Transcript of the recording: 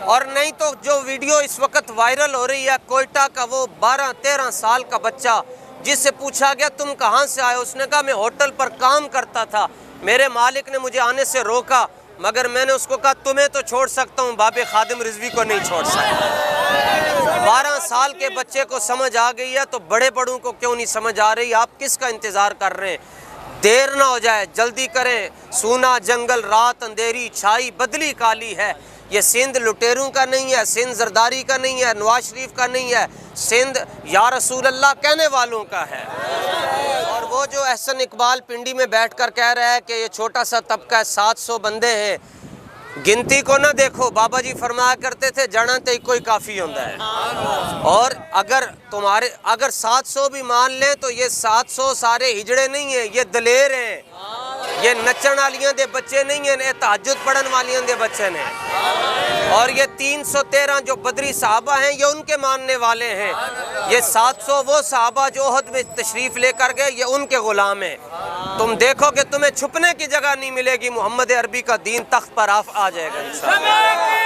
اور نہیں تو جو ویڈیو اس وقت وائرل ہو رہی ہے کوئٹہ کا، وہ 12-13 سال کا بچہ جس سے پوچھا گیا تم کہاں سے آئے، اس نے کہا میں ہوٹل پر کام کرتا تھا، میرے مالک نے مجھے آنے سے روکا، مگر میں نے اس کو کہا تمہیں تو چھوڑ سکتا ہوں، باب خادم رضوی کو نہیں چھوڑ سکتا۔ 12 سال کے بچے کو سمجھ آ گئی ہے تو بڑے بڑوں کو کیوں نہیں سمجھ آ رہی؟ آپ کس کا انتظار کر رہے ہیں؟ دیر نہ ہو جائے، جلدی کریں۔ سونا جنگل رات اندھیری چھائی بدلی کالی ہے، یہ سندھ لٹیروں کا نہیں ہے، سندھ زرداری کا نہیں ہے، نواز شریف کا نہیں ہے، سندھ یا رسول اللہ کہنے والوں کا ہے۔ اور وہ جو احسن اقبال پنڈی میں بیٹھ کر کہہ رہا ہے کہ یہ چھوٹا سا طبقہ ہے، 700 بندے ہیں، گنتی کو نہ دیکھو، بابا جی فرمایا کرتے تھے جڑاں تے کوئی کافی ہوتا ہے۔ اور اگر 700 بھی مان لیں تو یہ 700 سارے ہجڑے نہیں ہیں، یہ دلیر ہیں، یہ نچن والیاں دے بچے نہیں ہیں، یہ تہجد پڑھن والیاں دے بچے ہیں۔ اور یہ 313 جو بدری صحابہ ہیں یہ ان کے ماننے والے ہیں، یہ 700 وہ صحابہ جو احد میں تشریف لے کر گئے یہ ان کے غلام ہیں۔ تم دیکھو کہ تمہیں چھپنے کی جگہ نہیں ملے گی، محمد عربی کا دین تخت پر آ جائے گا انشاءاللہ۔